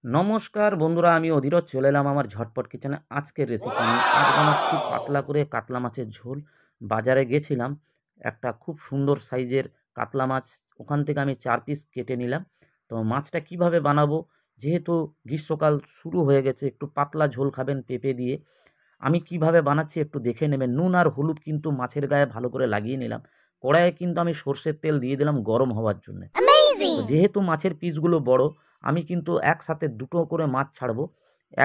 নমস্কার বন্ধুরা, আমি অধীরজ চলে এলাম আমার ঝটপট কিচেনে। আজকের রেসিপি নিয়ে আজ বানাচ্ছি পাতলা করে কাতলা মাছের ঝোল। বাজারে গেছিলাম, একটা খুব সুন্দর সাইজের কাতলা মাছ ওখান থেকে আমি 4 পিস কেটে নিলাম। তো মাছটা কিভাবে বানাবো, যেহেতু গ্রীষ্মকাল শুরু হয়ে গেছে, একটু পাতলা ঝোল খাবেন পেঁপে দিয়ে, আমি কিভাবে বানাচ্ছি একটু দেখে নেবেন। নুন আর হলুদ কিন্তু মাছের গায়ে ভালো করে লাগিয়ে নিলাম। কড়াইয়ে কিন্তু আমি সর্ষের তেল দিয়ে দিলাম গরম হওয়ার জন্যে। তো যেহেতু মাছের পিসগুলো বড়, আমি কিন্তু একসাথে দুটো করে মাছ ছাড়বো।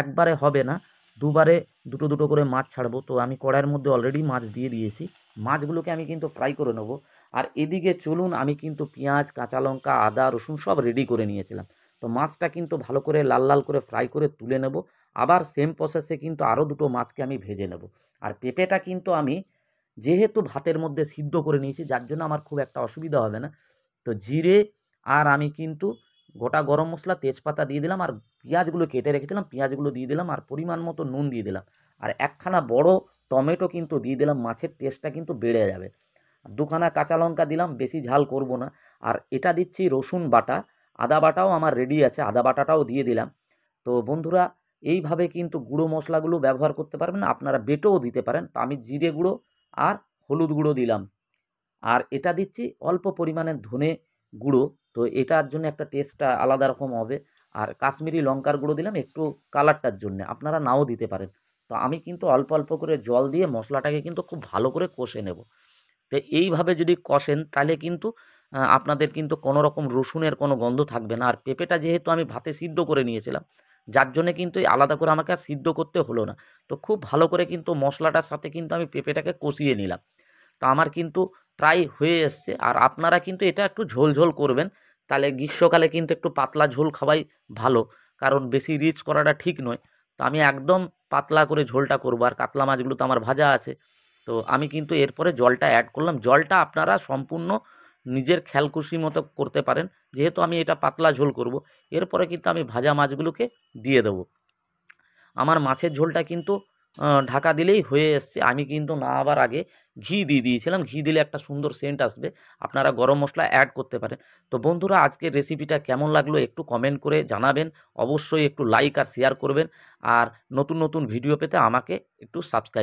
একবারে হবে না, দুবারে দুটো দুটো করে মাছ ছাড়বো। তো আমি কড়াইয়ের মধ্যে অলরেডি মাছ দিয়ে দিয়েছি। মাছগুলোকে আমি কিন্তু ফ্রাই করে নেব। আর এদিকে চলুন, আমি কিন্তু পেঁয়াজ, কাঁচা লঙ্কা, আদা, রসুন সব রেডি করে নিয়েছিলাম। তো মাছটা কিন্তু ভালো করে লাল লাল করে ফ্রাই করে তুলে নেব। আবার সেম প্রসেসে কিন্তু আরও দুটো মাছকে আমি ভেজে নেব। আর পেঁপেটা কিন্তু আমি যেহেতু ভাতের মধ্যে সিদ্ধ করে নিয়েছি, যার জন্য আমার খুব একটা অসুবিধা হবে না। তো জিরে আর আমি কিন্তু গোটা গরম মশলা, তেজপাতা দিয়ে দিলাম, আর পেঁয়াজগুলো কেটে রেখেছিলাম পেঁয়াজগুলো দিয়ে দিলাম, আর পরিমাণ মতো নুন দিয়ে দিলাম, আর একখানা বড় টমেটো কিন্তু দিয়ে দিলাম। মাছের টেস্টটা কিন্তু বেড়ে যাবে। দুখানা কাঁচা লঙ্কা দিলাম, বেশি ঝাল করব না। আর এটা দিচ্ছি রসুন বাটা, আদা বাটাও আমার রেডি আছে, আদা বাটাটাও দিয়ে দিলাম। তো বন্ধুরা, এইভাবে কিন্তু গুঁড়ো মশলাগুলো ব্যবহার করতে পারবেন, আপনারা বেটেও দিতে পারেন। তো আমি জিরে গুঁড়ো আর হলুদ গুঁড়ো দিলাম, আর এটা দিচ্ছি অল্প পরিমাণে ধনে গুঁড়ো। তো এটার জন্য একটা টেস্টটা আলাদা রকম হবে। আর কাশ্মীরি লঙ্কার গুঁড়ো দিলাম একটু কালারটার জন্যে, আপনারা নাও দিতে পারেন। তো আমি কিন্তু অল্প অল্প করে জল দিয়ে মশলাটাকে কিন্তু খুব ভালো করে কষে নেব। তো এইভাবে যদি কষেন তাহলে কিন্তু আপনাদের কিন্তু কোনো রকম রসুনের কোনো গন্ধ থাকবে না। আর পেঁপেটা যেহেতু আমি ভাতে সিদ্ধ করে নিয়েছিলাম, যার জন্যে কিন্তু এই আলাদা করে আমাকে আর সিদ্ধ করতে হলো না। তো খুব ভালো করে কিন্তু মশলাটার সাথে কিন্তু আমি পেঁপেটাকে কষিয়ে নিলাম। তো আমার কিন্তু প্রায় হয়ে এসছে। আর আপনারা কিন্তু এটা একটু ঝোল ঝোল করবেন, তাহলে গ্রীষ্মকালে কিন্তু একটু পাতলা ঝোল খাওয়াই ভালো, কারণ বেশি রিচ করাটা ঠিক নয়। তো আমি একদম পাতলা করে ঝোলটা করবো। আর কাতলা মাছগুলো তো আমার ভাজা আছে। তো আমি কিন্তু এরপরে জলটা অ্যাড করলাম। জলটা আপনারা সম্পূর্ণ নিজের খেয়ালখুশি মতো করতে পারেন, যেহেতু আমি এটা পাতলা ঝোল করব। এরপরে কিন্তু আমি ভাজা মাছগুলোকে দিয়ে দেবো। আমার মাছের ঝোলটা কিন্তু ঢাকা দিলেই হয়ে এসছে। আমি কিন্তু নামাবার আগে ঘি দিয়ে দিয়েছিলাম। ঘি দিলে একটা সুন্দর সেন্ট আসবে। আপনারা গরম মশলা অ্যাড করতে পারেন। তো বন্ধুরা, আজকের রেসিপিটা কেমন লাগলো একটু কমেন্ট করে জানাবেন। অবশ্যই একটু লাইক আর শেয়ার করবেন। আর নতুন নতুন ভিডিও পেতে আমাকে একটু সাবস্ক্রাইব